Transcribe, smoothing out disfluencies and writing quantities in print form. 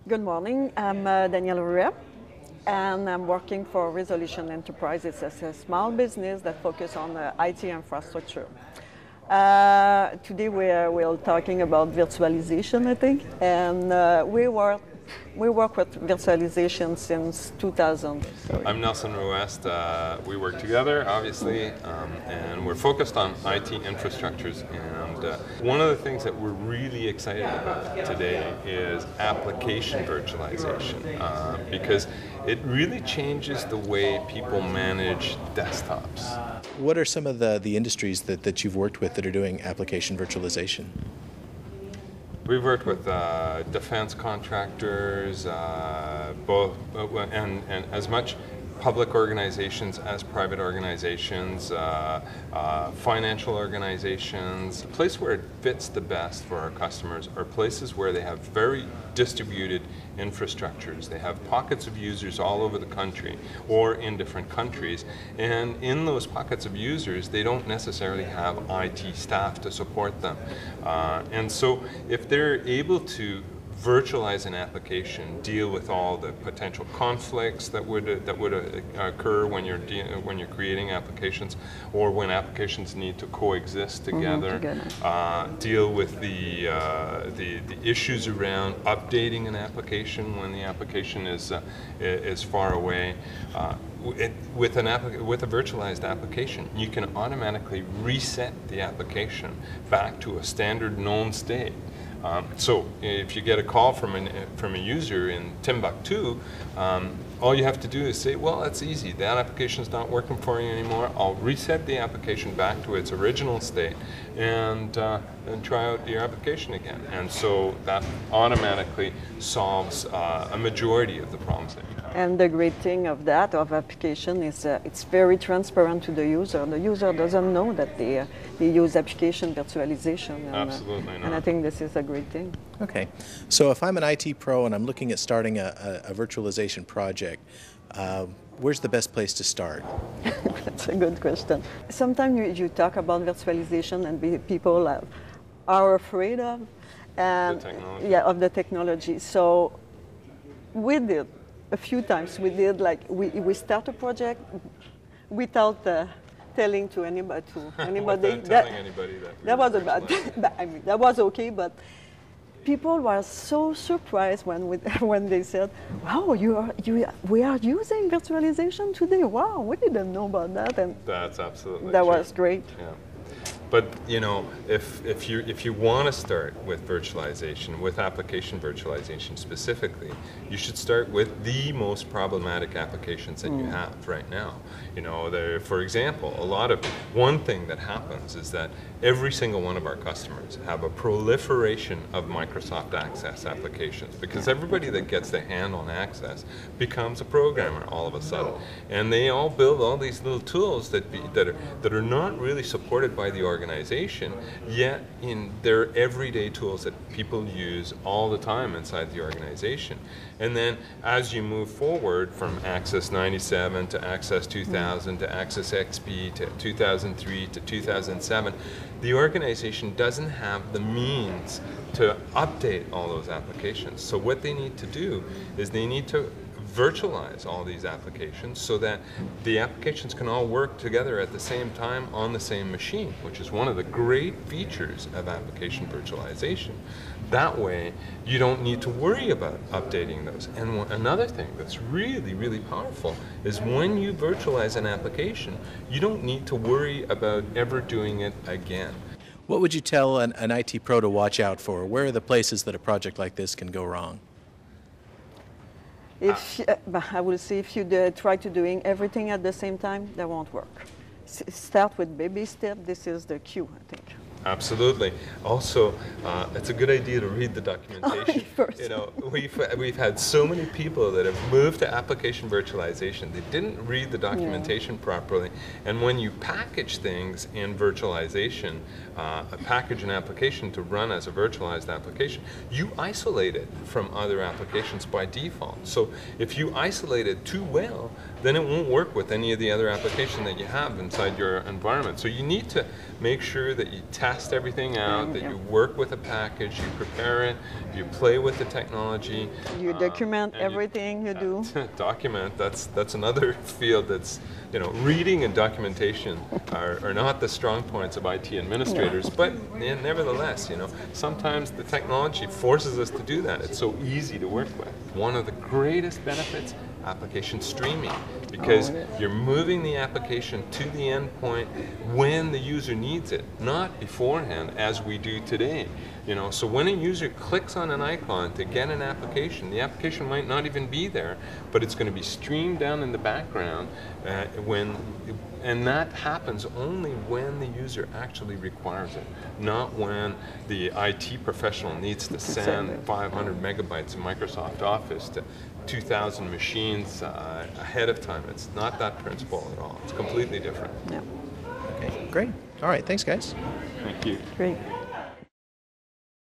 Good morning. I'm Danielle Ruest, and I'm working for Resolution Enterprises as a small business that focuses on IT infrastructure. Today we're talking about virtualization, I think, and we work with virtualization since 2000. I'm Nelson Ruest. We work together, obviously, and we're focused on IT infrastructures. And one of the things that we're really excited about today is application virtualization, because it really changes the way people manage desktops. What are some of the industries that you've worked with that are doing application virtualization? We've worked with defense contractors, and as much public organizations as private organizations, financial organizations. The place where it fits the best for our customers are places where they have very distributed infrastructures. They have pockets of users all over the country or in different countries, and in those pockets of users they don't necessarily have IT staff to support them. And so if they're able to virtualize an application, deal with all the potential conflicts that would occur when you're creating applications, or when applications need to coexist together. Deal with the issues around updating an application when the application is far away. With a virtualized application, you can automatically reset the application back to a standard known state. So if you get a call from a user in Timbuktu, all you have to do is say, well, that's easy. That application's not working for you anymore. I'll reset the application back to its original state and try out your application again. And so that automatically solves a majority of the problems that you have. And the great thing of application is it's very transparent to the user. The user doesn't know that they use application virtualization. Absolutely not. And I think this is a great thing. Okay, so if I'm an IT pro and I'm looking at starting a virtualization project, where's the best place to start? That's a good question. Sometimes you talk about virtualization and people are afraid of, and of the technology. So we did a few times. We did we start a project without telling to anybody. Telling anybody that was a bad. I mean, that was okay, but people were so surprised when they said, "Wow, we are using virtualization today. Wow, we didn't know about that." And that's absolutely that true. was great. Yeah. But you know, if you want to start with virtualization, with application virtualization specifically, you should start with the most problematic applications that you have right now. You know, for example, one thing that happens is that every single one of our customers have a proliferation of Microsoft Access applications, because everybody that gets their hand on Access becomes a programmer all of a sudden, and they all build all these little tools that are not really supported by the organization, yet they're everyday tools that people use all the time inside the organization. And then as you move forward from Access 97 to Access 2000 to Access XP to 2003 to 2007, the organization doesn't have the means to update all those applications. So what they need to do is they need to virtualize all these applications so that the applications can all work together at the same time on the same machine, which is one of the great features of application virtualization. That way, you don't need to worry about updating those. And another thing that's really, really powerful is when you virtualize an application, you don't need to worry about ever doing it again. What would you tell an IT pro to watch out for? Where are the places that a project like this can go wrong? I will say if you try to doing everything at the same time, that won't work. Start with baby step. This is the cue, I think. Absolutely. Also, it's a good idea to read the documentation. First. You know, we've had so many people that have moved to application virtualization. They didn't read the documentation properly, and when you package things in virtualization, package an application to run as a virtualized application, you isolate it from other applications by default. So if you isolate it too well, then it won't work with any of the other application that you have inside your environment. So you need to make sure that you test everything out, that you work with a package, you prepare it, you play with the technology. You document everything you do. Document, that's another field that's, you know, reading and documentation are not the strong points of IT administrators, but nevertheless, you know, sometimes the technology forces us to do that. It's so easy to work with. One of the greatest benefits, application streaming, because you're moving the application to the endpoint when the user needs it, not beforehand as we do today. You know, so when a user clicks on an icon to get an application, the application might not even be there, but it's going to be streamed down in the background and that happens only when the user actually requires it, not when the IT professional needs to send 500 megabytes of Microsoft Office to 2,000 machines ahead of time. It's not that principle at all. It's completely different. Yeah. Okay, great. All right, thanks guys. Thank you. Great.